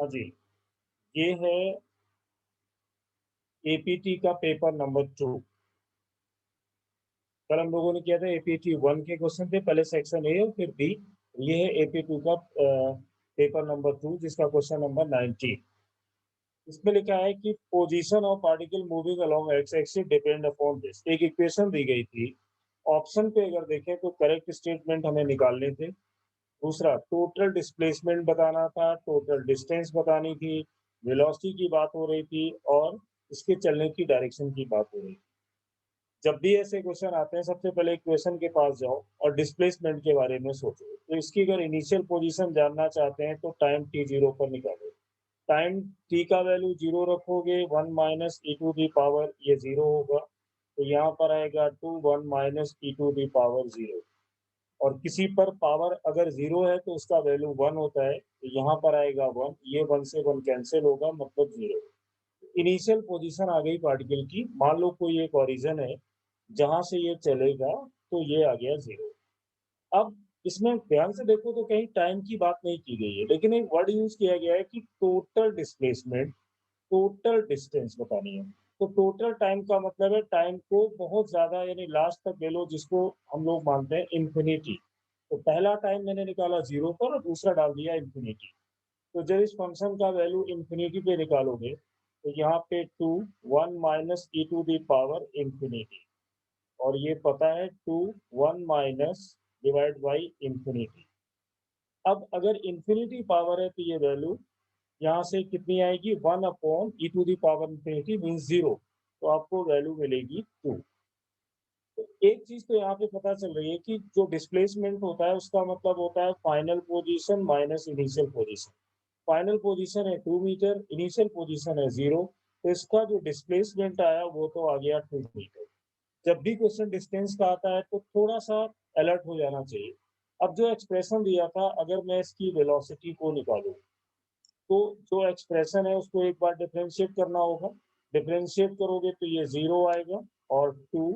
हाँ जी, ये है एपीटी का पेपर नंबर 2। कल हम लोगों ने किया था एपीटी 1 के क्वेश्चन थे, पहले सेक्शन ए और फिर बी। ये है एपी 2 का पेपर नंबर 2 जिसका क्वेश्चन नंबर 19। इसमें लिखा है कि position of particle moving along x axis depend upon this. एक इक्वेशन दी गई थी, ऑप्शन पे अगर देखें तो करेक्ट स्टेटमेंट हमें निकालने थे। दूसरा टोटल डिस्प्लेसमेंट बताना था, टोटल डिस्टेंस बतानी थी, वेलोसिटी की बात हो रही थी और इसके चलने की डायरेक्शन की बात हो रही थी। जब भी ऐसे क्वेश्चन आते हैं सबसे पहले इक्वेशन के पास जाओ और डिस्प्लेसमेंट के बारे में सोचो। तो इसकी अगर इनिशियल पोजीशन जानना चाहते हैं तो टाइम टी जीरो पर निकालो। टाइम टी का वैल्यू जीरो रखोगे, 1 minus E to the power ये जीरो होगा, तो यहाँ पर आएगा 2 1 minus E to the power zero. और किसी पर पावर अगर जीरो है तो उसका वैल्यू 1 होता है, तो यहाँ पर आएगा 1, ये 1 से 1 कैंसिल होगा मतलब जीरो। इनिशियल पोजीशन आ गई पार्टिकल की। मान लो कोई एक ओरिजिन है जहां से ये चलेगा, तो ये आ गया जीरो। अब इसमें ध्यान से देखो तो कहीं टाइम की बात नहीं की गई है, लेकिन एक वर्ड यूज किया गया है कि टोटल डिस्प्लेसमेंट, टोटल डिस्टेंस बतानी है। तो टोटल टाइम का मतलब है टाइम को बहुत ज्यादा यानी लास्ट तक ले लो, जिसको हम लोग मानते हैं इंफिनिटी। तो पहला टाइम मैंने निकाला जीरो पर और दूसरा डाल दिया इंफिनिटी। तो जब इस फंक्शन का वैल्यू इंफिनिटी पे निकालोगे तो यहाँ पे 2 1 minus E to the power infinity, और ये पता है 2 1 माइनस डिवाइड बाई इंफिनिटी। अब अगर इंफिनिटी पावर है तो ये वैल्यू यहाँ से कितनी आएगी, 1 upon E to the power infinity means zero. तो आपको वैल्यू मिलेगी 2। तो एक चीज तो यहाँ पे पता चल रही है कि जो डिस्प्लेसमेंट होता है उसका मतलब होता है final position minus initial position. Final position है 2 मीटर, इनिशियल पोजीशन है जीरो, तो इसका जो डिस्प्लेसमेंट आया वो तो आ गया 2 मीटर। जब भी क्वेश्चन डिस्टेंस का आता है तो थोड़ा सा अलर्ट हो जाना चाहिए। अब जो एक्सप्रेशन दिया था, अगर मैं इसकी वेलोसिटी को निकालूं तो जो एक्सप्रेशन है उसको एक बार डिफरेंशिएट करना होगा। डिफरेंशिएट करोगे तो ये जीरो आएगा और 2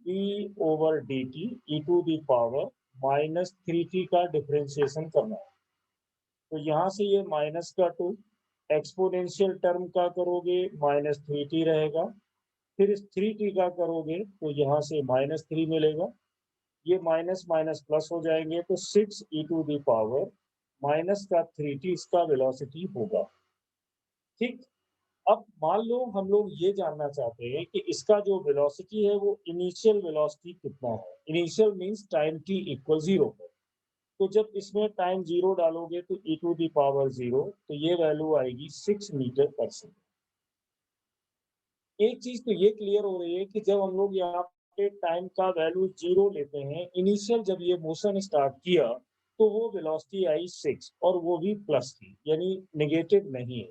D over D T E to the power minus three T का डिफरेंशिएशन करना है। तो यहाँ से ये माइनस का 2, एक्सपोनेंशियल टर्म का करोगे माइनस थ्री टी रहेगा, फिर इस थ्री टी का करोगे तो यहाँ से माइनस थ्री मिलेगा, ये माइनस माइनस प्लस हो जाएंगे तो 6 ई टू दी पावर माइनस का थ्री टी इसका वेलोसिटी होगा। ठीक। अब मान लो हम लोग ये जानना चाहते हैं कि इसका जो वेलोसिटी है वो इनिशियल वेलोसिटी कितना है। Initial means time T equal zero पर। तो जब इसमें टाइम जीरो डालोगे तो ई टू दी पावर जीरो, तो ये वैल्यू आएगी 6 मीटर पर सेकेंड। एक चीज तो ये क्लियर हो रही है कि जब हम लोग यहाँ पे टाइम का वैल्यू जीरो लेते हैं, इनिशियल जब ये मोशन स्टार्ट किया तो वो वेलोसिटी आई 6 और वो भी प्लस थी, यानी नेगेटिव नहीं है।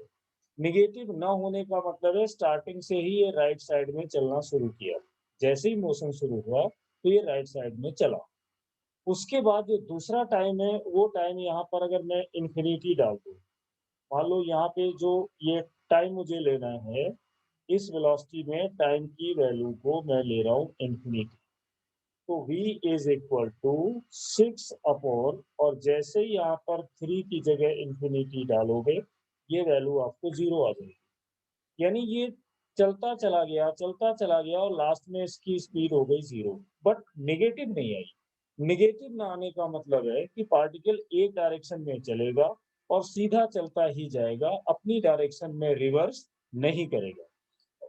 नेगेटिव ना होने का मतलब है स्टार्टिंग से ही ये राइट साइड में चलना शुरू किया। जैसे ही मोशन शुरू हुआ तो ये राइट साइड में चला। उसके बाद जो दूसरा टाइम है वो टाइम यहाँ पर अगर मैं इंफिनिटी डाल दूँ, मान लो यहाँ पे जो ये टाइम मुझे लेना है, इस वेलोसिटी में टाइम की वैल्यू को मैं ले रहा हूँ इंफिनिटी। तो v is equal to 6 upon, और जैसे ही यहाँ पर 3 की जगह इंफिनिटी डालोगे ये वैल्यू आपको जीरो आ जाएगी। यानी ये चलता चला गया, चलता चला गया और लास्ट में इसकी स्पीड हो गई जीरो, बट नेगेटिव नहीं आई। नेगेटिव ना आने का मतलब है कि पार्टिकल एक डायरेक्शन में चलेगा और सीधा चलता ही जाएगा, अपनी डायरेक्शन में रिवर्स नहीं करेगा।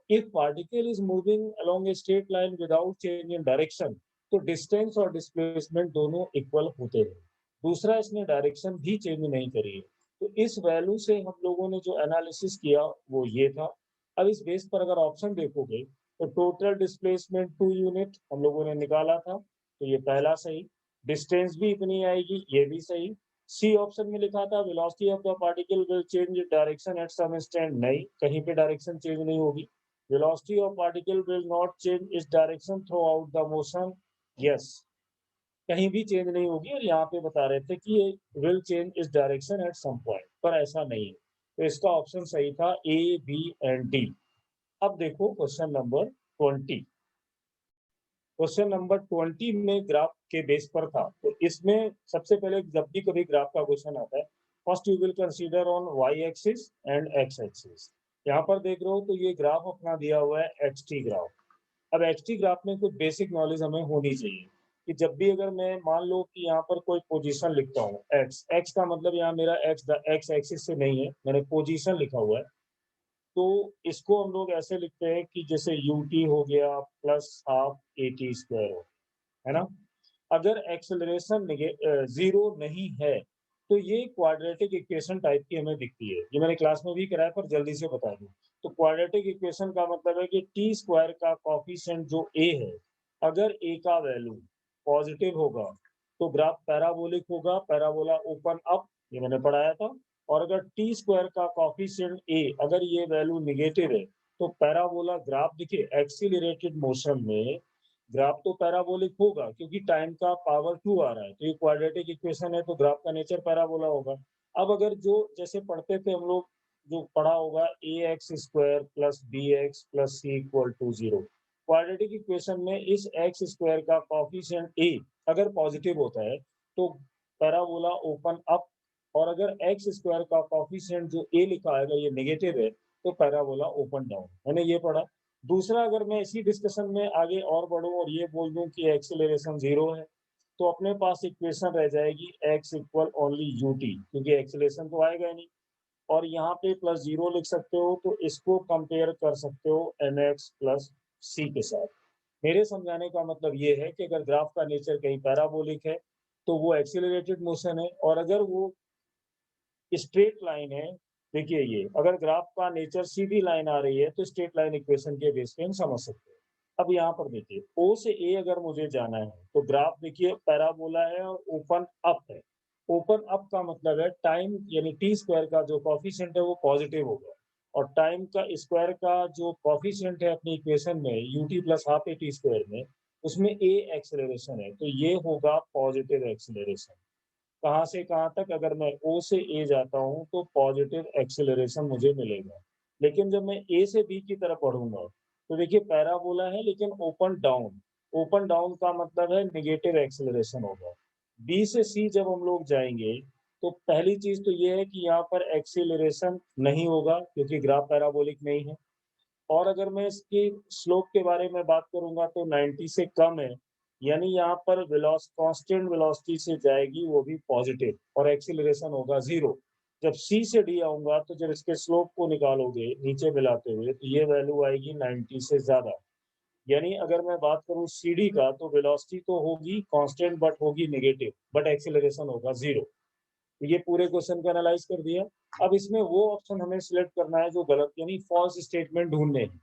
If particle is moving along a straight line without change in direction, तो डिस्टेंस और डिस्प्लेसमेंट दोनों इक्वल होते हैं। दूसरा, इसने डायरेक्शन भी चेंज नहीं करी है। तो इस वैल्यू से हम लोगों ने जो एनालिसिस किया वो ये था। अब इस बेस पर अगर ऑप्शन देखोगे तो टोटल डिस्प्लेसमेंट 2 यूनिट हम लोगों ने निकाला था, तो ये पहला सही। डिस्टेंस भी इतनी आएगी, ये भी सही। सी ऑप्शन में लिखा था velocity of the particle will change direction at some instant, नहीं, कहीं पे डायरेक्शन चेंज नहीं होगी। Velocity of particle will not change its direction throughout the motion. Yes, कहीं भी चेंज नहीं होगी, और यहाँ पे बता रहे थे कि ये will change its direction at some point, पर ऐसा नहीं है। तो इसका ऑप्शन सही था ए, बी एंड डी। अब देखो क्वेश्चन नंबर 20। क्वेश्चन नंबर 20 में ग्राफ के बेस पर था, तो इसमें सबसे पहले जब भी कभी ग्राफ का क्वेश्चन आता है first you will consider on Y axis and X axis. यहाँ पर देख रहे हो तो ये ग्राफ अपना दिया हुआ है एक्सटी ग्राफ। अब एक्सटी ग्राफ में कुछ बेसिक नॉलेज हमें होनी चाहिए कि जब भी अगर मैं मान लो कि यहाँ पर कोई पोजीशन लिखता हूँ एक्स, एक्स का मतलब यहाँ मेरा एक्स एक्सिस से नहीं है, मैंने पोजीशन लिखा हुआ है, तो इसको हम लोग ऐसे लिखते हैं कि जैसे यू टी हो गया plus half A T square हो, है ना। अगर एक्सेलरेशन जीरो नहीं है तो ये क्वाड्रेटिक इक्वेशन टाइप की हमें दिखती है। ये मैंने क्लास में भी कराया पर जल्दी से बता दूं। तो क्वाड्रेटिक इक्वेशन का मतलब है कि टी स्क्वायर का कॉफिशिएंट जो ए है, अगर ए का वैल्यू पॉजिटिव होगा तो ग्राफ पैराबोलिक होगा, पैराबोला ओपन अप, ये मैंने पढ़ाया था। और अगर टी स्क्वायर का कॉफिशिएंट ए अगर ये वैल्यू निगेटिव है तो पैराबोला ग्राफ देखिए एक्सीलरेटेड मोशन में ग्राफ तो पैराबोलिक होगा क्योंकि टाइम का पावर 2 आ रहा है, तो ये क्वाड्रेटिक इक्वेशन है तो ग्राफ का नेचर पैराबोला होगा। अब अगर जो जैसे पढ़ते थे हम लोग, जो पढ़ा होगा a x square plus b x plus c equal to 0, quadratic equation में इस एक्स स्क्वायर का कॉफिशिएंट ए अगर पॉजिटिव होता है तो पैराबोला ओपन अप, और अगर एक्स स्क्वायर का कॉफिशिएंट जो ए लिखा है अगर ये नेगेटिव है तो पैराबोला ओपन डाउन। मैंने ये पढ़ा। दूसरा, अगर मैं इसी डिस्कशन में आगे और बढ़ूं और ये बोल दूं कि एक्सेलरेशन 0 है तो अपने पास इक्वेशन रह जाएगी x equal only U T, क्योंकि एक्सेलरेशन तो आएगा ही नहीं। और यहाँ पे प्लस 0 लिख सकते हो तो इसको कंपेयर कर सकते हो एम एक्स प्लस सी के साथ। मेरे समझाने का मतलब ये है कि अगर ग्राफ का नेचर कहीं पैराबोलिक है तो वो एक्सीलरेटेड मोशन है, और अगर वो स्ट्रेट लाइन है, देखिए ये अगर ग्राफ का नेचर सीधी लाइन आ रही है तो स्ट्रेट लाइन इक्वेशन के बेस पे हम समझ सकते हैं। अब यहाँ पर देखिए ओ से ए अगर मुझे जाना है तो ग्राफ देखिए पैराबोला है और ओपन अप है। ओपन अप का मतलब है टाइम यानी टी स्क्वायर का जो कॉफिशिएंट है वो पॉजिटिव होगा, और टाइम का स्क्वायर का जो कॉफिशिएंट है अपनी इक्वेशन में U T plus half A T square में, उसमें ए एक्सेलरेशन है तो ये होगा पॉजिटिव एक्सेलरेशन। कहाँ से कहाँ तक, अगर मैं ओ से ए जाता हूँ तो पॉजिटिव एक्सेलरेशन मुझे मिलेगा। लेकिन जब मैं ए से बी की तरफ बढ़ूंगा तो देखिए पैराबोला है लेकिन ओपन डाउन, ओपन डाउन का मतलब है नेगेटिव एक्सेलरेशन होगा। बी से सी जब हम लोग जाएंगे तो पहली चीज तो ये है कि यहाँ पर एक्सेलरेशन नहीं होगा क्योंकि ग्राफ पैराबोलिक नहीं है। और अगर मैं इसकी स्लोप के बारे में बात करूंगा तो 90 से कम है, यानी यहाँ पर कांस्टेंट वेलोसिटी से जाएगी वो भी पॉजिटिव, और एक्सीलरेशन होगा 0। जब सी से डी आऊंगा तो जब इसके स्लोप को निकालोगे नीचे मिलाते हुए तो ये वैल्यू आएगी 90 से ज्यादा। यानी अगर मैं बात करूं सी डी का तो वेलोसिटी तो होगी कांस्टेंट बट होगी नेगेटिव, बट एक्सीलरेशन होगा 0। ये पूरे क्वेश्चन को एनालाइज कर दिया। अब इसमें वो ऑप्शन हमें सिलेक्ट करना है जो गलत यानी फॉल्स स्टेटमेंट ढूंढने हैं।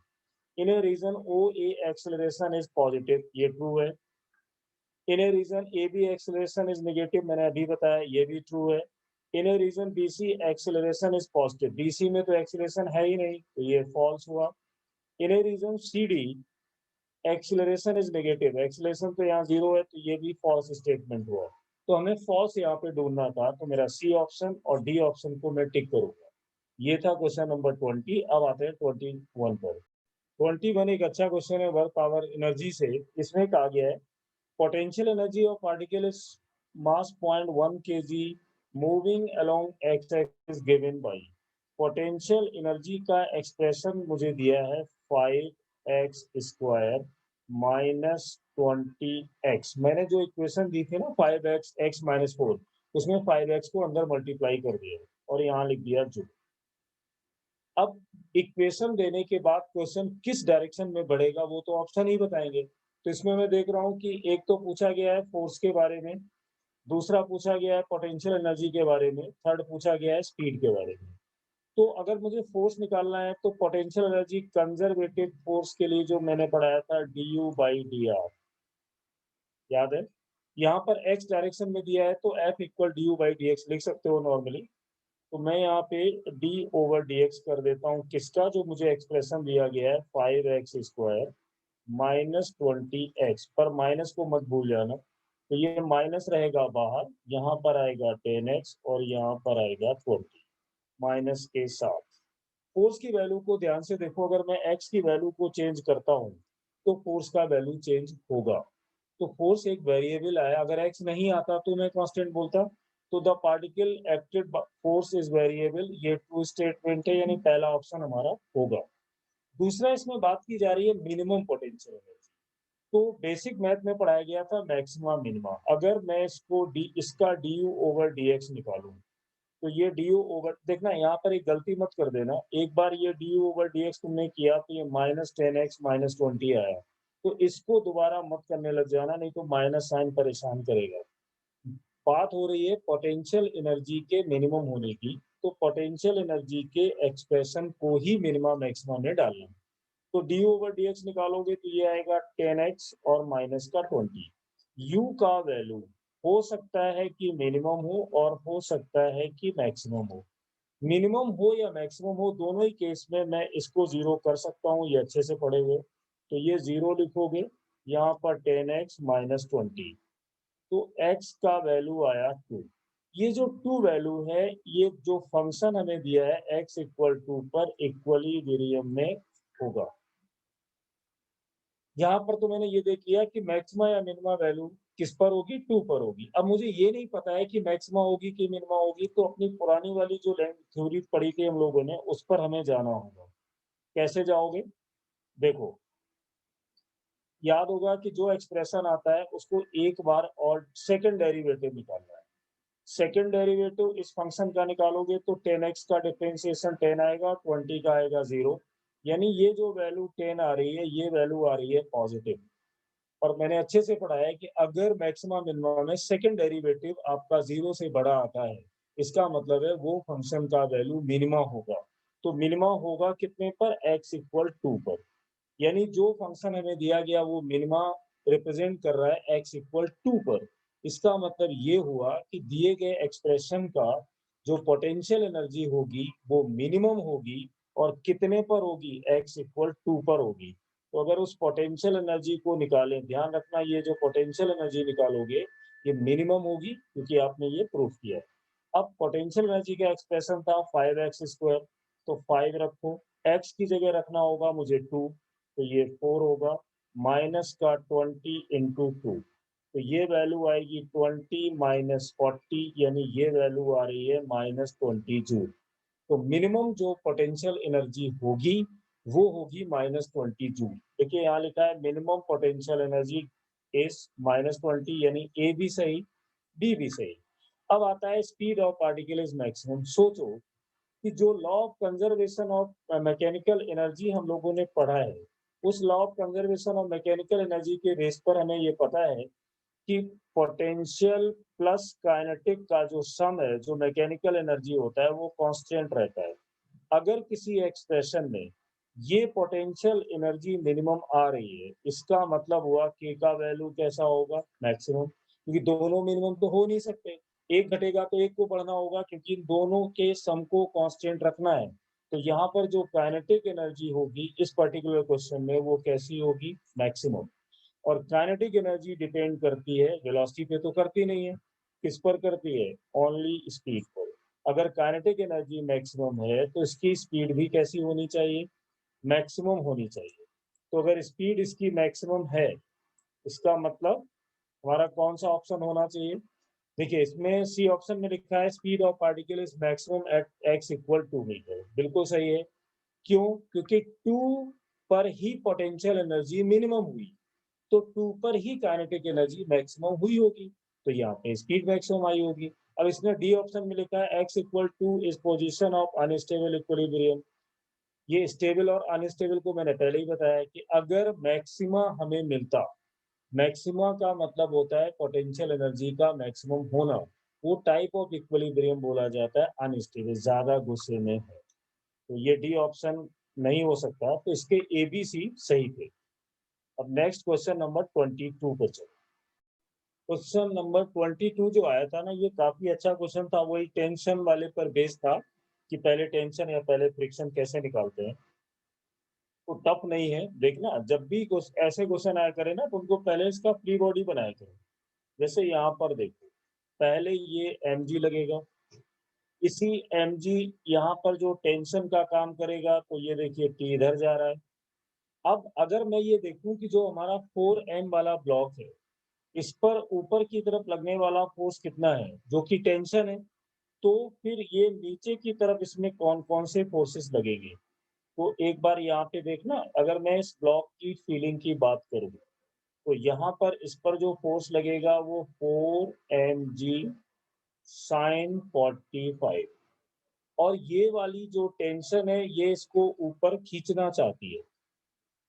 In a region O A acceleration is positive, ये ट्रू है। In a region A B acceleration is negative, मैंने अभी बताया ये भी ट्रू है। In a region B C acceleration is positive, B C में तो एक्सेलरेशन है ही नहीं तो ये फॉल्स हुआ। In a region C D acceleration is negative, acceleration तो यहाँ 0 है तो ये भी फॉल्स स्टेटमेंट हुआ। तो हमें फॉल्स यहाँ पे ढूंढना था तो मेरा सी ऑप्शन और डी ऑप्शन को मैं टिक करूंगा। ये था क्वेश्चन नंबर 20। अब आते हैं 21 पर। 21 एक अच्छा क्वेश्चन है वर्क पावर एनर्जी से। इसमें कहा गया है potential energy of particle is mass 0.1 kg moving along x axis given by। Potential energy का एक्सप्रेशन मुझे दिया है 5x स्क्वायर माइनस 20x। मैंने जो इक्वेशन दी थी ना 5x x माइनस 4, उसमें 5x को अंदर मल्टीप्लाई कर दिया और यहाँ लिख दिया जो। अब इक्वेशन देने के बाद क्वेश्चन किस डायरेक्शन में बढ़ेगा वो तो ऑप्शन ही बताएंगे। तो इसमें मैं देख रहा हूँ कि एक तो पूछा गया है फोर्स के बारे में, दूसरा पूछा गया है पोटेंशियल एनर्जी के बारे में, थर्ड पूछा गया है स्पीड के बारे में। तो अगर मुझे फोर्स निकालना है तो पोटेंशियल एनर्जी कंजर्वेटिव फोर्स के लिए जो मैंने पढ़ाया था du बाई डी आर, याद है। यहाँ पर x डायरेक्शन में दिया है तो F equal du by D x लिख सकते हो नॉर्मली। तो मैं यहाँ पे d ओवर डी एक्स कर देता हूँ किसका, जो मुझे एक्सप्रेशन दिया गया है 5x स्क्वायर माइनस 20x, पर माइनस को मत भूल जाना। तो ये माइनस रहेगा बाहर, यहाँ पर आएगा 10x और यहाँ पर आएगा 20 माइनस के साथ। फोर्स की वैल्यू को ध्यान से देखो, अगर मैं x की वैल्यू को चेंज करता हूँ तो फोर्स का वैल्यू चेंज होगा। तो फोर्स एक वेरिएबल है, अगर x नहीं आता तो मैं कांस्टेंट बोलता, तो the particle acted force is variable, ये ट्रू स्टेटमेंट है, यानी पहला ऑप्शन हमारा होगा। दूसरा इसमें बात की जा रही है मिनिमम पोटेंशियल एनर्जी। तो बेसिक मैथ में पढ़ाया गया था मैक्सिमा मिनिमा। अगर मैं इसका D you over D x निकालूं, तो ये डी यू ओवर, देखना यहाँ पर एक गलती मत कर देना, एक बार ये D you over D x तुमने किया तो ये -10x-20 आया, तो इसको दोबारा मत करने लग जाना, नहीं तो माइनस साइन परेशान करेगा। बात हो रही है पोटेंशियल एनर्जी के मिनिमम होने की, तो पोटेंशियल एनर्जी के एक्सप्रेशन को ही मिनिमम मैक्सिमम में डालना। तो डी ओवर डी एक्स निकालोगे तो ये आएगा 10x और माइनस का 20। u का वैल्यू हो सकता है कि मिनिमम हो और हो सकता है कि मैक्सिमम हो। मिनिमम हो या मैक्सिमम हो, दोनों ही केस में मैं इसको जीरो कर सकता हूँ, ये अच्छे से पढ़े हुए। तो ये जीरो लिखोगे, यहाँ पर 10x माइनस 20, तो x का वैल्यू आया 2। ये जो 2 वैल्यू है, ये जो फंक्शन हमें दिया है x इक्वल टू पर इक्वलिब्रियम में होगा। यहाँ पर तो मैंने ये देख लिया कि मैक्सिमा या मिनिमा वैल्यू किस पर होगी, 2 पर होगी। अब मुझे ये नहीं पता है कि मैक्सिमा होगी कि मिनिमा होगी, तो अपनी पुरानी वाली जो थ्योरी पढ़ी थी हम लोगों ने, उस पर हमें जाना होगा। कैसे जाओगे? देखो, याद होगा कि जो एक्सप्रेशन आता है उसको एक बार और सेकंड डेरिवेटिव निकालना है। सेकंड डेरिवेटिव इस फंक्शन का निकालोगे तो 10x का डिफरेंशिएशन 10 आएगा, 20 का आएगा 0, यानी ये जो वैल्यू 10 आ रही है, ये वैल्यू आ रही है पॉजिटिव। और मैंने अच्छे से पढ़ा है कि अगर मैक्सिमम मिनिमम में सेकंड डेरिवेटिव आपका 0 से बड़ा आता है, इसका मतलब है वो फंक्शन का वैल्यू मिनिमा होगा। तो मिनिमा होगा कितने पर? x इक्वल 2 पर, यानी जो फंक्शन हमें दिया गया वो मिनिमा रिप्रेजेंट कर रहा है x इक्वल 2 पर। इसका मतलब ये हुआ कि दिए गए एक्सप्रेशन का जो पोटेंशियल एनर्जी होगी वो मिनिमम होगी, और कितने पर होगी? x इक्वल 2 पर होगी। तो अगर उस पोटेंशियल एनर्जी को निकालें, ध्यान रखना ये जो पोटेंशियल एनर्जी निकालोगे ये मिनिमम होगी, क्योंकि आपने ये प्रूफ किया है। अब पोटेंशियल एनर्जी का एक्सप्रेशन था 5x², तो 5 रखो, x की जगह रखना होगा मुझे 2, तो ये 4 होगा, माइनस का 20 इंटू 2, तो ये वैल्यू आएगी 20 माइनस 40, यानी ये वैल्यू आ रही है -20 जूल। तो मिनिमम जो पोटेंशियल एनर्जी होगी वो होगी -20 जूल। देखिए यहाँ लिखा है मिनिमम पोटेंशियल एनर्जी इज -20, यानी ए भी सही, बी भी सही। अब आता है speed of particle is maximum. सोचो कि जो law of conservation of mechanical energy हम लोगों ने पढ़ा है, उस law of conservation of mechanical energy के बेस पर हमें ये पता है कि पोटेंशियल प्लस काइनेटिक का जो सम है, जो मैकेनिकल एनर्जी होता है, वो कांस्टेंट रहता है। अगर किसी एक्सप्रेशन में ये पोटेंशियल एनर्जी मिनिमम आ रही है, इसका मतलब हुआ के का वैल्यू कैसा होगा? मैक्सिमम, क्योंकि दोनों मिनिमम तो हो नहीं सकते, एक घटेगा तो एक को बढ़ना होगा, क्योंकि दोनों के सम को कांस्टेंट रखना है। तो यहाँ पर जो काइनेटिक एनर्जी होगी इस पर्टिकुलर क्वेश्चन में, वो कैसी होगी? मैक्सिमम। और काइनेटिक एनर्जी डिपेंड करती है वेलोसिटी पे, तो करती नहीं है, किस पर करती है? ओनली स्पीड पर। अगर काइनेटिक एनर्जी मैक्सिमम है तो इसकी स्पीड भी कैसी होनी चाहिए? मैक्सिमम होनी चाहिए। तो अगर स्पीड इसकी मैक्सिमम है, इसका मतलब हमारा कौन सा ऑप्शन होना चाहिए? देखिए इसमें सी ऑप्शन में लिखा है speed of particle is maximum at x equal 2 metre, बिल्कुल सही है। क्यों? क्योंकि 2 पर ही पोटेंशियल एनर्जी मिनिमम हुई, तो 2 पर ही काइनेटिक एनर्जी मैक्सिमम हुई होगी, तो यहाँ पे स्पीड मैक्सिमम आई होगी। अब इसने डी ऑप्शन में लिखा है x equal two is position of unstable equilibrium. ये स्टेबल और अनस्टेबल को मैंने पहले ही बताया कि अगर मैक्सिमा हमें मिलता, मैक्सिमा का मतलब होता है पोटेंशियल एनर्जी का मैक्सिमम होना, वो टाइप ऑफ इक्विलिब्रियम बोला जाता है अनस्टेबल, ज्यादा गुस्से में है। तो ये डी ऑप्शन नहीं हो सकता, तो इसके ए बी सी सही थे। अब नेक्स्ट क्वेश्चन नंबर 22 पर चलो। क्वेश्चन नंबर 22 जो आया था ना, ये काफी अच्छा क्वेश्चन था, वही टेंशन वाले पर बेस था कि पहले टेंशन या पहले फ्रिक्शन कैसे निकालते हैं। तो टफ नहीं है, देखना जब भी ऐसे क्वेश्चन आया करे ना, तो उनको पहले इसका फ्री बॉडी बनाया करो। जैसे यहाँ पर देखो, पहले ये mg लगेगा, इसी mg यहाँ पर जो टेंशन का काम करेगा, तो ये देखिए t इधर जा रहा है। अब अगर मैं ये देखूं कि जो हमारा 4m वाला ब्लॉक है, इस पर ऊपर की तरफ लगने वाला फोर्स कितना है, जो कि टेंशन है, तो फिर ये नीचे की तरफ इसमें कौन-कौन से फोर्सेस लगेंगे। तो एक बार यहाँ पे देखना, अगर मैं इस ब्लॉक की फीलिंग की बात करूँ, तो यहाँ पर इस पर जो फोर्स लगेगा वो 4 mg sin 45, और ये वाली जो टेंशन है ये इसको ऊपर खींचना चाहती है,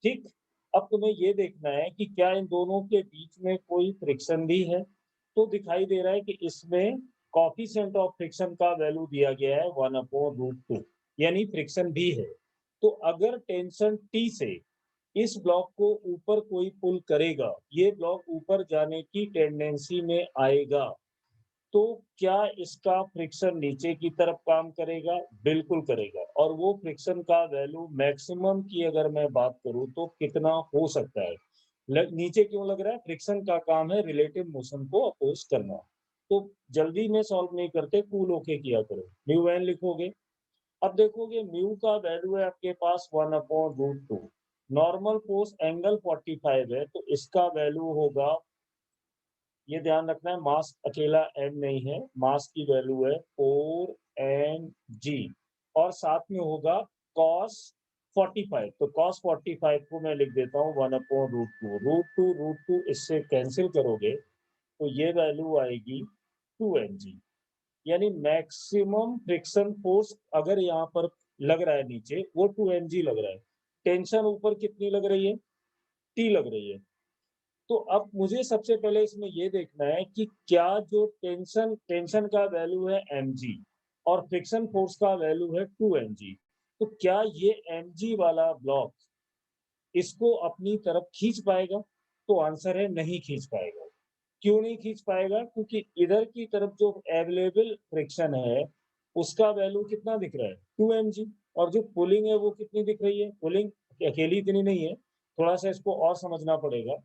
ठीक? अब तुम्हें ये देखना है कि क्या इन दोनों के बीच में कोई फ्रिक्शन भी है? तो दिखाई दे रहा है कि इसमें कोएफिशिएंट ऑफ फ्रिक्शन का वैल्यू दिया गया है 1/√2, यानी फ्रिक्शन भी है। तो अगर टेंशन T से इस ब्लॉक को ऊपर कोई पुल करेगा, ये ब्लॉक ऊपर जाने की टेंडेंसी में आएगा, तो क्या इसका फ्रिक्शन नीचे की तरफ काम करेगा? बिल्कुल करेगा। और वो फ्रिक्शन का वैल्यू मैक्सिमम की अगर मैं बात करूँ तो कितना हो सकता है? नीचे क्यों लग रहा है? फ्रिक्शन का काम है रिलेटिव मोशन को अपोज करना। तो जल्दी में सॉल्व नहीं करते, कूल होके किया करो। म्यू एन लिखोगे, अब देखोगे म्यू का वैल्यू है आपके पास 1/√2। नॉर्मल फोर्स एंगल 45 है, तो इसका वैल्यू होगा, ये ध्यान रखना है, मास अकेला m नहीं है, मास की वैल्यू है 4 mg, और साथ में होगा cos 45। तो cos 45 को मैं लिख देता हूँ 1/√2। √2 इससे कैंसिल करोगे तो ये वैल्यू आएगी 2 mg, यानी मैक्सिमम फ्रिक्शन फोर्स अगर यहाँ पर लग रहा है नीचे, वो 2 mg लग रहा है। टेंशन ऊपर कितनी लग रही है? T लग रही है। तो अब मुझे सबसे पहले इसमें ये देखना है कि क्या जो टेंशन का वैल्यू है mg और फ्रिक्शन फोर्स का वैल्यू है 2 mg, तो क्या ये mg वाला ब्लॉक इसको अपनी तरफ खींच पाएगा? तो आंसर है नहीं खींच पाएगा। क्यों नहीं खींच पाएगा? क्योंकि इधर की तरफ जो अवेलेबल फ्रिक्शन है उसका वैल्यू कितना दिख रहा है? 2 mg, और जो पुलिंग है वो कितनी दिख रही है? पुलिंग अकेली इतनी नहीं है, थोड़ा सा इसको और समझना पड़ेगा।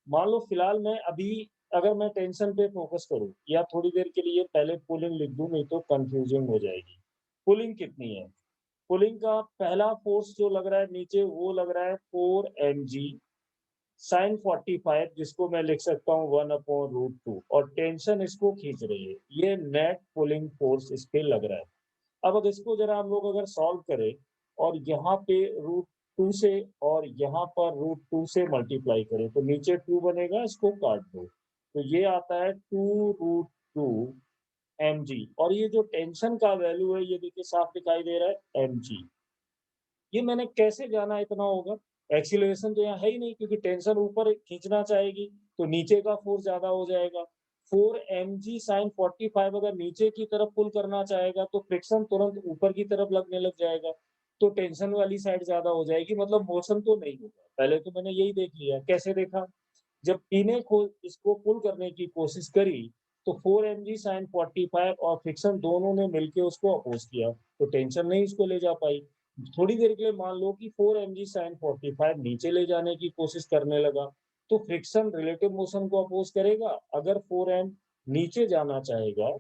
मान लो फिलहाल मैं अभी, अगर मैं टेंशन पे फोकस करूं या थोड़ी देर के लिए पहले पुलिंग लिख दूं, नहीं तो कंफ्यूजिंग हो जाएगी। पुलिंग कितनी है? पुलिंग का पहला फोर्स जो लग रहा है नीचे वो लग रहा है 4 mg sin 45, जिसको मैं लिख सकता हूँ 1/√2, और टेंशन इसको खींच रही है, ये नेट पुलिंग फोर्स इस पे लग रहा है। अब अगर इसको जरा हम लोग अगर सॉल्व करें और यहाँ पे √2 से और यहाँ पर √2 से मल्टीप्लाई करें तो नीचे 2 बनेगा, इसको काट दो तो ये आता है 2√2 mg, और ये जो टेंशन का वैल्यू है ये देखिए साफ दिखाई दे रहा है mg। ये मैंने कैसे जाना इतना होगा? एक्सीलरेशन तो यहाँ है ही नहीं, क्योंकि टेंशन ऊपर खींचना चाहेगी तो नीचे का फोर्स ज्यादा हो जाएगा। 4 mg sin 45 अगर नीचे की तरफ पुल करना चाहेगा तो फ्रिक्शन तुरंत ऊपर की तरफ लगने लग जाएगा, तो टेंशन वाली साइड ज्यादा हो जाएगी, मतलब मोशन तो नहीं होगा। पहले तो मैंने यही देख लिया। कैसे देखा? जब पी ने इसको पुल करने की कोशिश करी तो 4 mg sin 45 और फ्रिक्शन दोनों ने मिलकर उसको अपोज किया, तो टेंशन नहीं इसको ले जा पाई। थोड़ी देर के लिए मान लो कि 4 mg sin 45 नीचे ले जाने की कोशिश करने लगा, तो फ्रिक्शन रिलेटिव मोशन को अपोज करेगा। अगर 4m नीचे जाना चाहेगा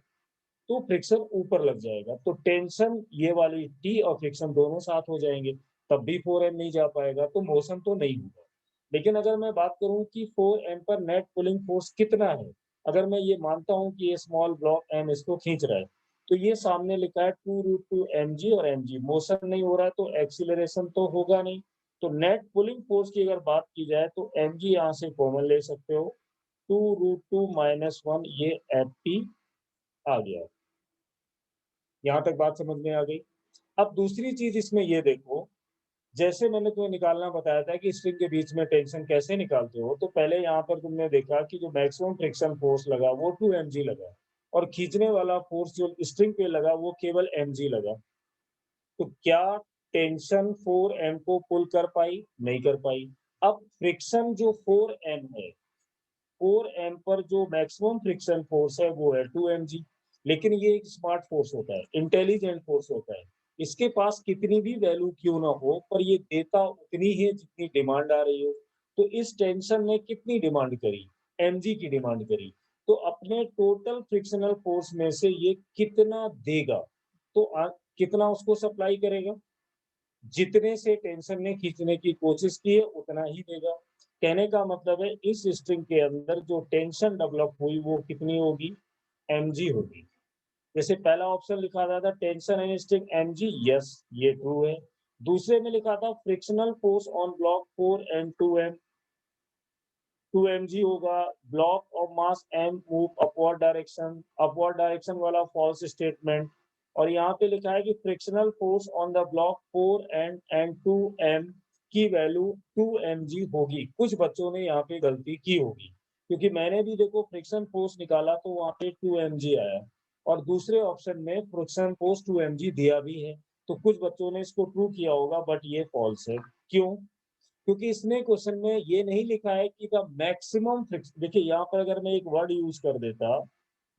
तो फ्रिक्शन ऊपर लग जाएगा, तो टेंशन ये वाली टी और फ्रिक्शन दोनों साथ हो जाएंगे, तब भी 4m नहीं जा पाएगा, तो मोशन तो नहीं होगा। लेकिन अगर मैं बात करूं कि 4m पर नेट पुलिंग फोर्स कितना है, अगर मैं ये मानता हूं कि ये स्मॉल ब्लॉक m इसको खींच रहा है, तो ये सामने लिखा है 2√2 mg, और mg मोशन नहीं हो रहा है तो एक्सीलरेशन तो होगा नहीं। तो नेट पुलिंग फोर्स की अगर बात की जाए तो mg यहाँ से कॉमन ले सकते हो, 2√2 -1, ये Ft आ गया। यहाँ तक बात समझ में आ गई। अब दूसरी चीज इसमें ये देखो, जैसे मैंने तुम्हें निकालना बताया था कि स्ट्रिंग के बीच में टेंशन कैसे निकालते हो, तो पहले यहाँ पर तुमने देखा कि जो मैक्सिमम फ्रिक्शन फोर्स लगा वो 2 mg लगा, और खींचने वाला फोर्स जो स्ट्रिंग पे लगा वो केवल mg लगा। तो क्या टेंशन 4m को पुल कर पाई? नहीं कर पाई। अब फ्रिक्शन जो 4m है, 4m पर जो मैक्सिमम फ्रिक्शन फोर्स है वो है 2 mg, लेकिन ये एक स्मार्ट फोर्स होता है, इंटेलिजेंट फोर्स होता है। इसके पास कितनी भी वैल्यू क्यों ना हो, पर ये देता उतनी ही जितनी डिमांड आ रही हो। तो इस टेंशन ने कितनी डिमांड करी? mg की डिमांड करी। तो अपने टोटल फ्रिक्शनल फोर्स में से ये कितना देगा? तो कितना उसको सप्लाई करेगा? जितने से टेंशन ने खींचने की कोशिश की है उतना ही देगा। कहने का मतलब है इस स्ट्रिंग के अंदर जो टेंशन डेवलप हुई वो कितनी होगी, mg होगी। जैसे पहला ऑप्शन लिखा था tension in string mg, yes ये ट्रू है। दूसरे में लिखा था frictional force on block 4 and 2 mg होगा, block of mass m move upward direction वाला फॉल्स स्टेटमेंट। और यहाँ पे लिखा है कि frictional force on the block 4 and 2 m की वैल्यू 2 mg होगी। कुछ बच्चों ने यहाँ पे गलती की होगी, क्योंकि मैंने भी देखो फ्रिक्शन फोर्स निकाला तो वहाँ पे 2 mg आया, और दूसरे ऑप्शन में फ्रिक्शन फोर्स 2 mg दिया भी है। तो कुछ बच्चों ने इसको ट्रू किया होगा, बट ये फॉल्स है। क्यों? क्योंकि इसने क्वेश्चन में ये नहीं लिखा है कि द मैक्सिमम फ्रिक्शन, देखिए यहाँ पर अगर मैं एक वर्ड यूज कर देता,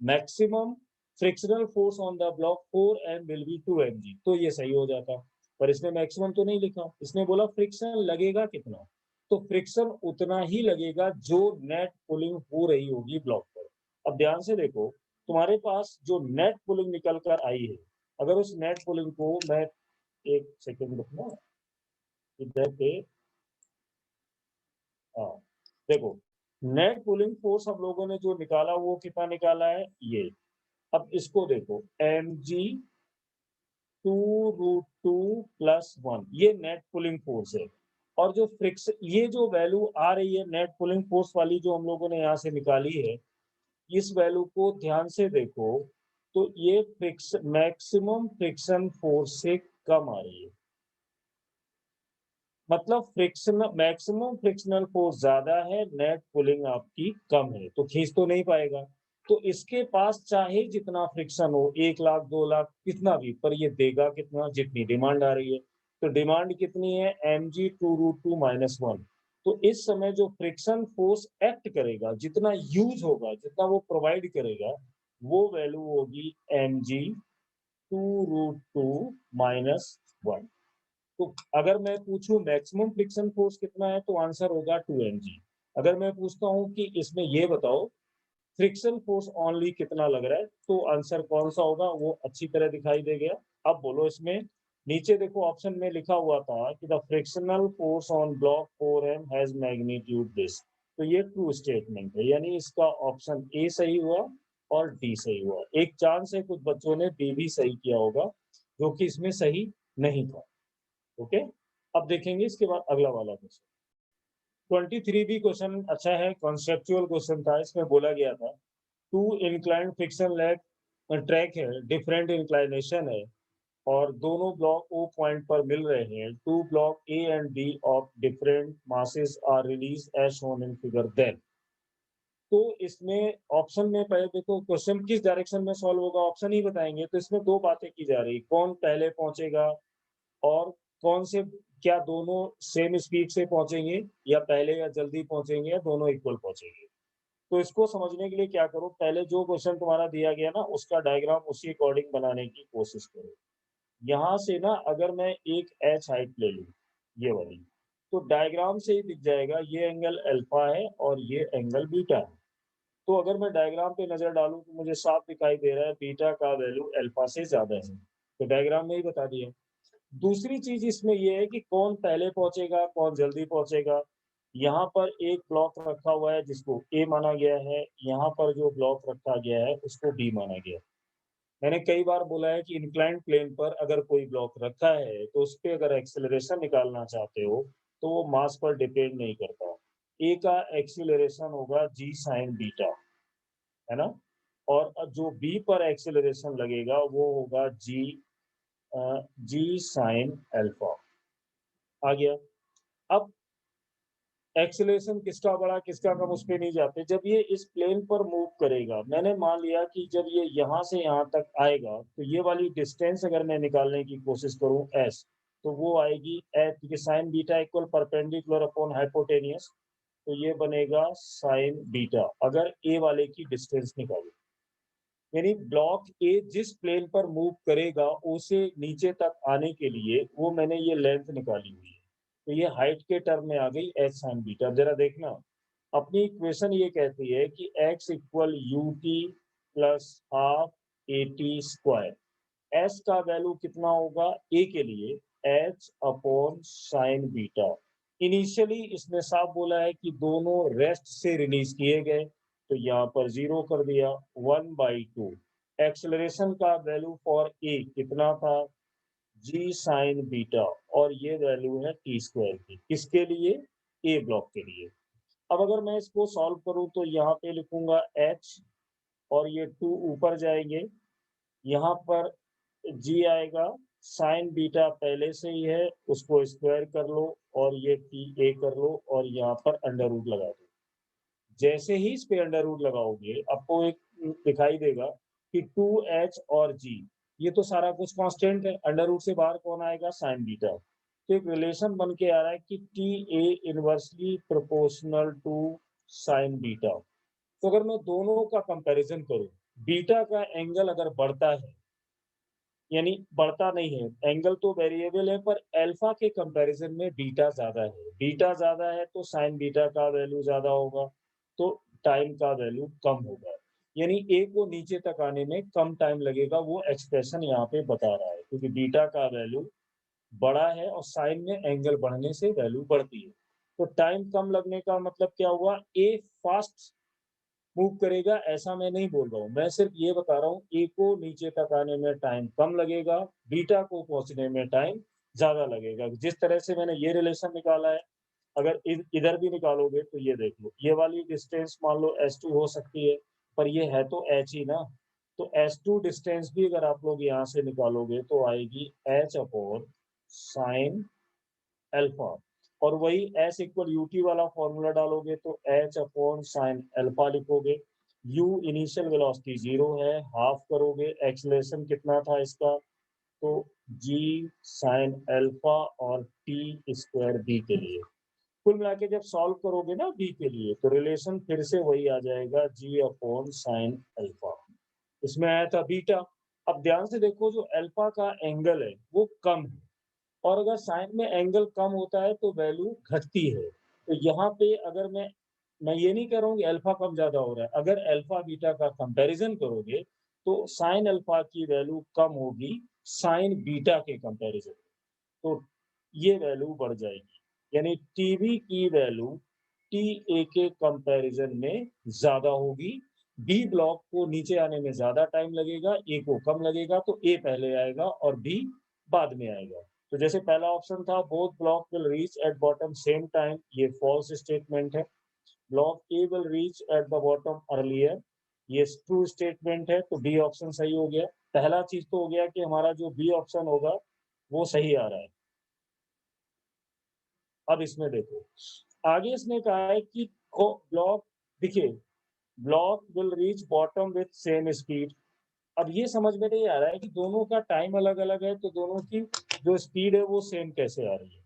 maximum frictional force on the block 4 m will be 2 mg, तो ये सही हो जाता। पर इसने मैक्सिमम तो नहीं लिखा, इसने बोला फ्रिक्शन लगेगा कितना, तो फ्रिक्शन उतना ही लगेगा जो नेट पुलिंग हो रही होगी ब्लॉक पर। अब ध्यान से देखो, तुम्हारे पास जो नेट पुलिंग निकल कर आई है, अगर उस नेट पुलिंग को मैं एक सेकेंड रखना इधर पे, हाँ देखो, नेट पुलिंग फोर्स हम लोगों ने जो निकाला वो कितना निकाला है, ये। अब इसको देखो, mg 2√2 + 1, ये नेट पुलिंग फोर्स है। और जो फ्रिक्शन, ये जो वैल्यू आ रही है नेट पुलिंग फोर्स वाली जो हम लोगों ने यहाँ से निकाली है, इस वैल्यू को ध्यान से देखो, तो ये फ्रिक्शन मैक्सिमम फ्रिक्शन फोर्स से कम आ रही है। मतलब फ्रिक्शन मैक्सिमम फ्रिक्शनल फोर्स ज्यादा है, नेट पुलिंग आपकी कम है, तो खींच तो नहीं पाएगा। तो इसके पास चाहे जितना फ्रिक्शन हो, 1 लाख 2 लाख कितना भी, पर ये देगा कितना, जितनी डिमांड आ रही है। तो डिमांड कितनी है, mg 2√2 - 1। तो इस समय जो फ्रिक्शन फोर्स एक्ट करेगा, जितना यूज होगा, जितना वो प्रोवाइड करेगा, वो वैल्यू होगी mg 2√2 - 1। तो अगर मैं पूछूं मैक्सिमम फ्रिक्शन फोर्स कितना है, तो आंसर होगा 2 mg। अगर मैं पूछता हूं कि इसमें ये बताओ फ्रिक्शन फोर्स ओनली कितना लग रहा है, तो आंसर कौन सा होगा, वो अच्छी तरह दिखाई दे गया। अब बोलो इसमें, नीचे देखो ऑप्शन में लिखा हुआ था कि the frictional force on block 4m has magnitude this, तो ये ट्रू स्टेटमेंट है, यानी इसका ऑप्शन ए सही हुआ और डी सही हुआ। एक चांस है कुछ बच्चों ने बी भी सही किया होगा, जो कि इसमें सही नहीं था। ओके, अब देखेंगे इसके बाद अगला वाला क्वेश्चन। 23 भी क्वेश्चन अच्छा है, कॉन्सेप्चुअल क्वेश्चन था। इसमें बोला गया था two inclined frictionless track है, डिफरेंट इंक्लाइनेशन है, और दोनों ब्लॉक ओ पॉइंट पर मिल रहे हैं। Two block A and B of different masses are release as shown in figure then. तो इसमें ऑप्शन में पहले देखो क्वेश्चन किस डायरेक्शन में सॉल्व होगा, ऑप्शन ही बताएंगे। तो इसमें दो बातें की जा रही, कौन पहले पहुंचेगा और कौन से, क्या दोनों सेम स्पीड से पहुंचेंगे, या पहले या जल्दी पहुंचेंगे, या दोनों इक्वल पहुंचेंगे। तो इसको समझने के लिए क्या करो, पहले जो क्वेश्चन तुम्हारा दिया गया ना, उसका डायग्राम उसी अकॉर्डिंग बनाने की कोशिश करो। यहाँ से ना अगर मैं एक एच हाइट ले लूँ, ये वाली, तो डायग्राम से ही दिख जाएगा ये एंगल अल्फा है और ये एंगल बीटा है। तो अगर मैं डायग्राम पे नजर डालूं तो मुझे साफ दिखाई दे रहा है बीटा का वैल्यू अल्फा से ज्यादा है, तो डायग्राम में ही बता दिया। दूसरी चीज इसमें यह है कि कौन पहले पहुंचेगा, कौन जल्दी पहुंचेगा। यहाँ पर एक ब्लॉक रखा हुआ है जिसको ए माना गया है, यहाँ पर जो ब्लॉक रखा गया है उसको बी माना गया है। मैंने कई बार बोला है कि इंक्लाइंड प्लेन पर अगर कोई ब्लॉक रखा है तो उस पर अगर एक्सेलरेशन निकालना चाहते हो तो वो मास पर डिपेंड नहीं करता। ए का एक्सेलरेशन होगा जी साइन बीटा, है ना, और जो बी पर एक्सेलरेशन लगेगा वो होगा जी साइन अल्फा। आ गया। अब एक्सेलरेशन किसका बड़ा किसका कम उस पर नहीं जाते। जब ये इस प्लेन पर मूव करेगा, मैंने मान लिया कि जब ये यहाँ से यहाँ तक आएगा तो ये वाली डिस्टेंस अगर मैं निकालने की कोशिश करूँ एस, तो वो आएगी एच, क्योंकि sign beta equal perpendicular upon hypotenuse, तो ये बनेगा साइन बीटा अगर ए वाले की डिस्टेंस निकाली। यानी ब्लॉक ए जिस प्लेन पर मूव करेगा उसे नीचे तक आने के लिए वो मैंने ये लेंथ निकाली हुई है, तो ये हाइट के टर्म में आ गई एच साइन बीटा। जरा देखना, अपनी इक्वेशन ये कहती है कि x equal U T plus half A T square. S का वैल्यू कितना होगा ए के लिए, H upon sine beta, initially इसने साफ बोला है कि दोनों रेस्ट से रिलीज किए गए, तो यहाँ पर 0 कर दिया, 1/2। एक्सेलरेशन का वैल्यू फॉर ए कितना था, जी साइन बीटा, और ये वैल्यू है टी स्क्वायर की, किसके लिए, ए ब्लॉक के लिए। अब अगर मैं इसको सॉल्व करूं तो यहाँ पे लिखूंगा एच, और ये 2 ऊपर जाएंगे, यहाँ पर जी आएगा, साइन बीटा पहले से ही है, उसको स्क्वायर कर लो, और ये टी ए कर लो, और यहाँ पर अंडर रूट लगा दो। जैसे ही इस पे अंडर रूट लगाओगे, आपको एक दिखाई देगा कि 2h और g, ये तो सारा कुछ कांस्टेंट है, अंडर रूट से बाहर कौन आएगा, साइन बीटा। तो एक रिलेशन बन के आ रहा है कि T A inversely proportional to sine beta. तो अगर मैं दोनों का कंपैरिजन करूं, बीटा का एंगल अगर बढ़ता है, यानी बढ़ता नहीं है, एंगल तो वेरिएबल है, पर अल्फा के कंपैरिजन में बीटा ज्यादा है, बीटा ज्यादा है तो साइन बीटा का वैल्यू ज्यादा होगा, तो टाइम का वैल्यू कम होगा, यानी ए को नीचे तक आने में कम टाइम लगेगा, वो एक्सप्रेशन यहाँ पे बता रहा है, क्योंकि बीटा का वैल्यू बड़ा है और साइन में एंगल बढ़ने से वैल्यू बढ़ती है। तो टाइम कम लगने का मतलब क्या हुआ, ए फास्ट मूव करेगा, ऐसा मैं नहीं बोल रहा हूँ, मैं सिर्फ ये बता रहा हूँ ए को नीचे तक आने में टाइम कम लगेगा, बीटा को पहुंचने में टाइम ज्यादा लगेगा। जिस तरह से मैंने ये रिलेशन निकाला है, अगर इधर भी निकालोगे तो ये देख लो, ये वाली डिस्टेंस मान लो S2 हो सकती है, पर ये है तो h ही ना, तो S2 डिस्टेंस भी अगर आप लोग यहाँ से निकालोगे तो आएगी h अपॉन साइन अल्फा, और वही s इक्वल ut वाला फॉर्मूला डालोगे तो h अपॉन साइन अल्फा लिखोगे। u इनिशियल वेलोसिटी 0 है, हाफ करोगे, एक्सेलरेशन कितना था इसका, तो g साइन अल्फा और t स्क्वायर b के लिए। कुल मिला के जब सॉल्व करोगे ना b के लिए, तो रिलेशन फिर से वही आ जाएगा, g अपॉन साइन अल्फा। इसमें आया था बीटा। अब ध्यान से देखो, जो अल्फा का एंगल है वो कम है, और अगर साइन में एंगल कम होता है तो वैल्यू घटती है। तो यहाँ पे अगर मैं ये नहीं कह रहा हूँ कि अल्फा कम ज्यादा हो रहा है, अगर अल्फा बीटा का कंपैरिजन करोगे तो साइन अल्फा की वैल्यू कम होगी साइन बीटा के कंपैरिजन, तो ये वैल्यू बढ़ जाएगी, यानी टीबी की वैल्यू टी ए के कंपैरिजन में ज्यादा होगी। बी ब्लॉक को नीचे आने में ज्यादा टाइम लगेगा, ए को कम लगेगा, तो ए पहले आएगा और बी बाद में आएगा। तो जैसे पहला ऑप्शन था, both block will reach at bottom same time, ये फॉल्स स्टेटमेंट है। Block A will reach at the bottom earlier, ये ट्रू स्टेटमेंट है, तो बी ऑप्शन सही हो गया। पहला चीज तो हो गया कि हमारा जो बी ऑप्शन होगा वो सही आ रहा है। अब इसमें देखो, आगे इसने कहा है कि ब्लॉक, देखिए, block will reach bottom with same speed. अब ये समझ में नहीं आ रहा है कि दोनों का टाइम अलग अलग है, तो दोनों की जो स्पीड है वो सेम कैसे आ रही है।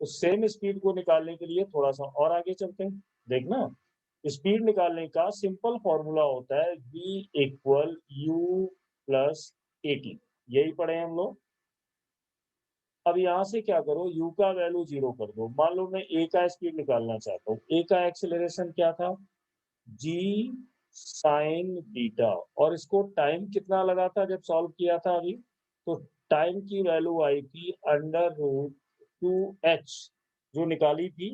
तो सेम स्पीड को निकालने के लिए थोड़ा सा और आगे चलते हैं। देखना, स्पीड निकालने का सिंपल फॉर्मूला होता है v equal u plus AT, यही पढ़े हम लोग। अब यहाँ से क्या करो, u का वैल्यू 0 कर दो। मान लो मैं a का स्पीड निकालना चाहता हूँ, a का एक्सेलरेशन क्या था, g साइन बीटा, और इसको टाइम कितना लगा था जब सॉल्व किया था अभी, तो टाइम की वैल्यू आई थी अंडर रूट 2h जो निकाली थी,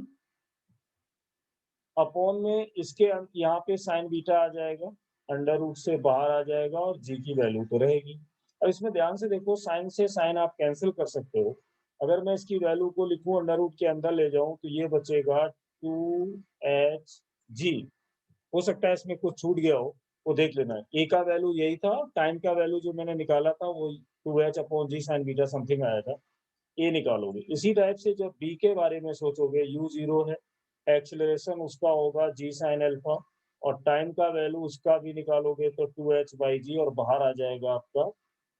अपॉन में इसके यहाँ पे साइन बीटा आ जाएगा, अंडर रूट से बाहर आ जाएगा, और जी की वैल्यू तो रहेगी। अब इसमें ध्यान से देखो, साइन से साइन आप कैंसिल कर सकते हो। अगर मैं इसकी वैल्यू को लिखूं, अंडर रूट के अंदर ले जाऊं, तो ये बचेगा 2h g। हो सकता है इसमें कुछ छूट गया हो, वो देख लेना है। ए का वैल्यू यही था, टाइम का वैल्यू जो मैंने निकाला था वो 2h अपॉन जी साइन बीटा समथिंग आया था, ए निकालोगे। इसी टाइप से जब बी के बारे में सोचोगे, यू 0 है, एक्सेलरेशन उसका होगा जी साइन अल्फा, और टाइम का वैल्यू उसका भी निकालोगे तो 2h/g, और बाहर आ जाएगा आपका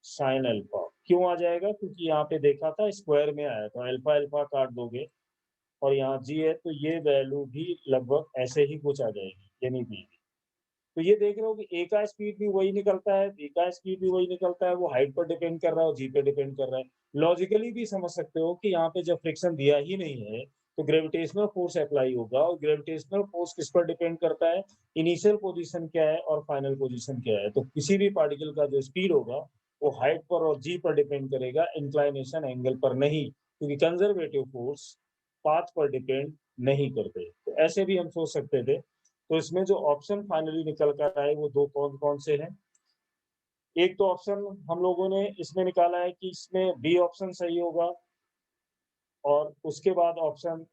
साइन अल्फा। क्यों आ जाएगा, क्योंकि यहाँ पे देखा था स्क्वायर में आया था, अल्फा अल्फा काट दोगे और यहाँ जी है, तो ये वैल्यू भी लगभग ऐसे ही कुछ आ जाएगी, यानी बी। तो ये देख रहे हो कि ए का स्पीड भी वही निकलता है, बी का स्पीड भी वही निकलता है, वो हाइट पर डिपेंड कर रहा है और जी पे डिपेंड कर रहा है। लॉजिकली भी समझ सकते हो कि यहाँ पे जब फ्रिक्शन दिया ही नहीं है तो ग्रेविटेशनल फोर्स अप्लाई होगा, और ग्रेविटेशनल फोर्स किस पर डिपेंड करता है, इनिशियल पोजीशन क्या है और फाइनल पोजीशन क्या है। तो किसी भी पार्टिकल का जो स्पीड होगा वो हाइट पर और जी पर डिपेंड करेगा, इंक्लाइनेशन एंगल पर नहीं, क्योंकि कंजर्वेटिव फोर्स पाथ पर डिपेंड नहीं करते। तो ऐसे भी हम सोच सकते थे। तो इसमें जो ऑप्शन फाइनली निकल कर आए वो दो कौन कौन से हैं? एक तो ऑप्शन हम लोगों ने इसमें निकाला है कि इसमें बी ऑप्शन सही होगा, और उसके बाद ऑप्शन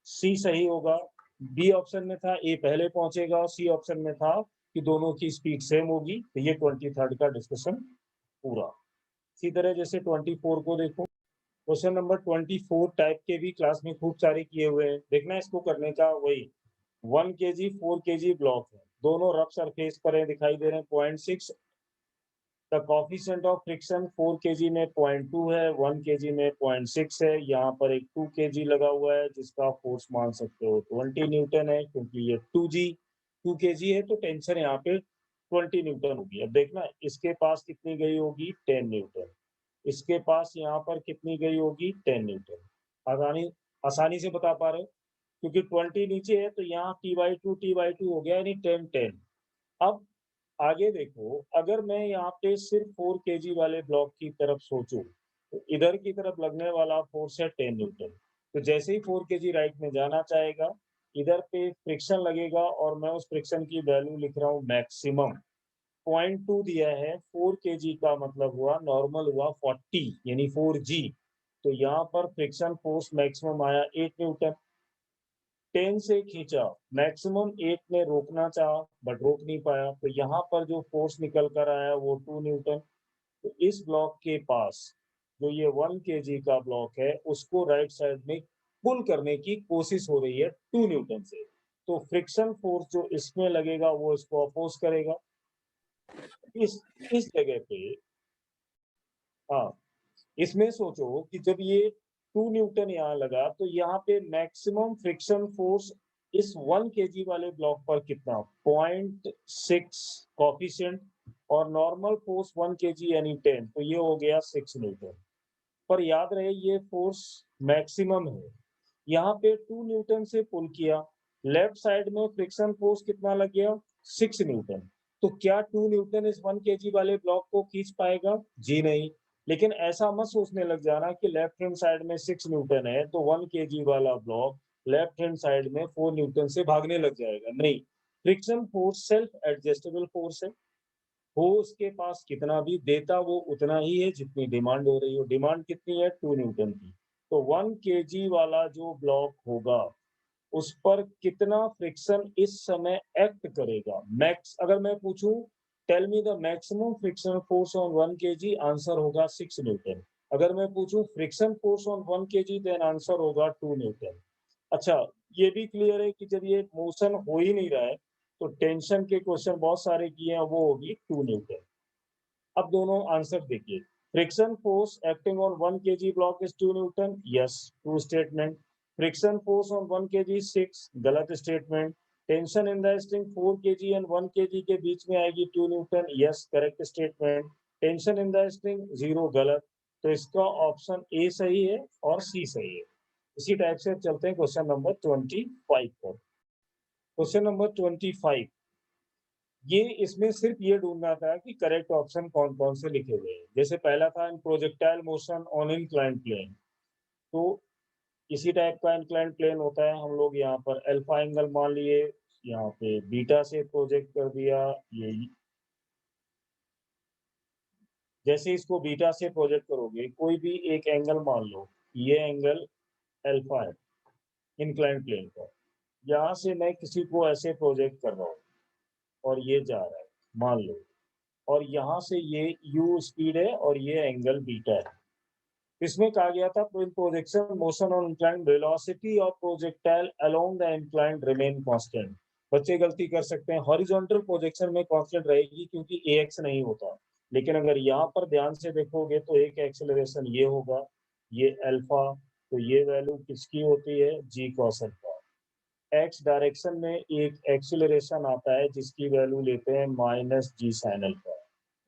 सी सही होगा। बी ऑप्शन में था ए पहले पहुंचेगा, और सी ऑप्शन में था कि दोनों की स्पीड सेम होगी। तो ये 23rd का डिस्कशन पूरा। इसी तरह जैसे 24 को देखो, क्वेश्चन नंबर 24 टाइप के भी क्लास में खूब सारे किए हुए हैं। देखना इसको करने का वही 1 kg 4 kg ब्लॉक है, दोनों रफ सरफेस पर है, दिखाई दे रहे हैं 0.6। The coefficient of friction 4 kg में 0.2 है, 1 kg में 0.6 है। यहाँ पर एक 2 kg लगा हुआ है जिसका फोर्स मान सकते हो 20 न्यूटन है, क्योंकि ये 2 kg है तो टेंशन यहाँ पे 20 न्यूटन होगी। अब देखना इसके पास कितनी गई होगी, 10 न्यूटन। इसके पास यहाँ पर कितनी गई होगी, 10 न्यूटन। आसानी से बता पा रहे हो, क्योंकि 20 नीचे है तो यहाँ T/2 हो गया, यानी 10 अब आगे देखो, अगर मैं यहाँ पे सिर्फ 4 kg वाले ब्लॉक की तरफ सोचूं, तो इधर की तरफ लगने वाला फोर्स है 10 न्यूटन। तो जैसे ही 4 kg राइट में जाना चाहेगा, इधर पे फ्रिक्शन लगेगा, और मैं उस फ्रिक्शन की वैल्यू लिख रहा हूँ मैक्सिमम। 0.2 दिया है, 4 kg का मतलब हुआ नॉर्मल हुआ 40, यानी 4g। तो यहाँ पर फ्रिक्शन फोर्स मैक्सिमम आया 8 न्यूटन। 10 से खींचा, मैक्सिमम 8 ने रोकना चाहा बट रोक नहीं पाया, तो यहाँ पर जो फोर्स निकल कर आया वो 2 न्यूटन। तो इस ब्लॉक के पास जो ये 1 kg का ब्लॉक है, उसको राइट साइड में पुल करने की कोशिश हो रही है 2 न्यूटन से। तो फ्रिक्शन फोर्स जो इसमें लगेगा वो इसको अपोज करेगा। इस जगह पे, हाँ, इसमें सोचो कि जब ये 2 न्यूटन यहाँ लगा, तो यहाँ पे मैक्सिमम फ्रिक्शन फोर्स इस 1 kg वाले ब्लॉक पर कितना, 0.6 कोफिशिएंट, और नॉर्मल फोर्स 1 kg यानी 10, तो ये हो गया 6 न्यूटन। पर याद रहे ये फोर्स मैक्सिमम है। यहाँ पे 2 न्यूटन से पुल किया, लेफ्ट साइड में फ्रिक्शन फोर्स कितना लग गया, 6 न्यूटन। तो क्या 2 न्यूटन इस 1 kg वाले ब्लॉक को खींच पाएगा? जी नहीं। लेकिन ऐसा मत सोचने लग जाना कि लेफ्ट हैंड साइड में 6 न्यूटन है तो 1 kg वाला ब्लॉक लेफ्ट हैंड साइड में 4 न्यूटन से भागने लग जाएगा। नहीं, friction force self adjustable force है। हो उसके पास कितना भी देता वो उतना ही है जितनी डिमांड हो रही हो। डिमांड कितनी है, 2 न्यूटन की। तो 1 kg वाला जो ब्लॉक होगा उस पर कितना फ्रिक्शन इस समय एक्ट करेगा। मैक्स अगर मैं पूछूं tell me the maximum friction force on 1 kg, answer होगा 6 न्यूटन। अगर मैं पूछूं friction force on 1 kg, then answer होगा 2 न्यूटन। अच्छा, ये भी क्लियर है कि जब ये मोशन हो ही नहीं रहा है तो टेंशन के क्वेश्चन बहुत सारे किए हैं, वो होगी 2 न्यूटन। अब दोनों आंसर देखिए। Friction force acting on 1 kg block is 2 Newton, yes, true statement. Friction force on 1 kg 6, गलत statement. Tension in the string 4 kg and 1 kg के बीच में आएगी 2 Newton, yes, correct statement. Tension in the string 0, गलत। तो इसका option A सही है और सी सही है। इसी टाइप से चलते हैं क्वेश्चन नंबर 25 पर। क्वेश्चन नंबर 25, ये इसमें सिर्फ ये ढूंढना था कि करेक्ट ऑप्शन कौन कौन से लिखे हुए हैं। जैसे पहला था in projectile motion on inclined plane, तो इसी टाइप का इंक्लाइंड प्लेन होता है। हम लोग यहाँ पर अल्फा एंगल मान लिए, यहाँ पे बीटा से प्रोजेक्ट कर दिया। ये जैसे इसको बीटा से प्रोजेक्ट करोगे, कोई भी एक एंगल मान लो, ये एंगल अल्फा है इंक्लाइंड प्लेन पर। यहाँ से मैं किसी को ऐसे प्रोजेक्ट कर रहा हूँ और ये जा रहा है, मान लो, और यहाँ से ये u स्पीड है और ये एंगल बीटा है। इसमें कहा गया था projection motion on inclined velocity of projectile along the inclined remain constant. बच्चे गलती कर सकते हैं, हॉरिजॉन्टल प्रोजेक्शन में कांस्टेंट रहेगी क्योंकि ax नहीं होता। लेकिन अगर यहाँ पर ध्यान से देखोगे तो एक एक्सेलरेशन ये होगा, ये अल्फा, तो ये वैल्यू किसकी होती है, g cos alpha. X direction में एक एक्सीलरेशन आता है जिसकी वैल्यू लेते हैं -g sin अल्फा।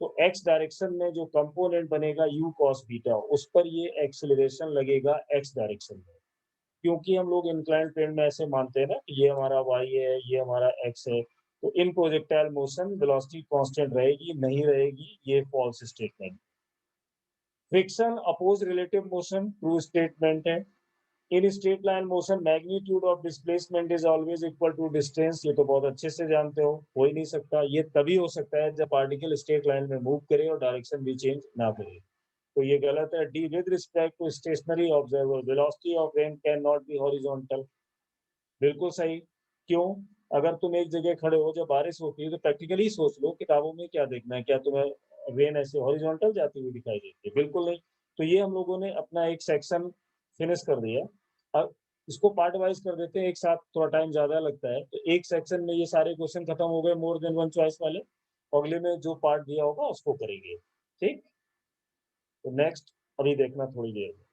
तो एक्स डायरेक्शन में जो कंपोनेंट बनेगा u cos बीटा, उस पर ये एक्सीलरेशन लगेगा एक्स डायरेक्शन में। क्योंकि हम लोग इंक्लाइंड प्लेन में ऐसे मानते हैं ना कि ये हमारा y है, ये हमारा x है, तो in projectile motion velocity constant रहेगी नहीं रहेगी, ये false statement. Friction oppose relative motion true statement है। In straight line motion magnitude of displacement is always equal to distance, ये तो बहुत अच्छे से जानते हो ही नहीं सकता। ये तभी हो सकता है जब पार्टिकल स्ट्रेट लाइन में मूव करे और डायरेक्शन भी चेंज ना करे, तो ये गलत है। D with respect to stationary observer velocity of rain cannot be horizontal, बिल्कुल सही। क्यों? अगर तुम एक जगह खड़े हो जब बारिश होती है तो प्रैक्टिकली सोच लो, किताबों में क्या देखना है, क्या तुम्हें रेन ऐसे हॉरिजॉन्टल जाती हुई दिखाई देती है? बिल्कुल नहीं। तो ये हम लोगों ने अपना एक सेक्शन फिनिश कर दिया। अब इसको पार्ट वाइज कर देते हैं, एक साथ थोड़ा टाइम ज्यादा लगता है, तो एक सेक्शन में ये सारे क्वेश्चन खत्म हो गए मोर देन वन चॉइस वाले। अगले में जो पार्ट दिया होगा उसको करेंगे, ठीक। तो नेक्स्ट अभी देखना थोड़ी देर में।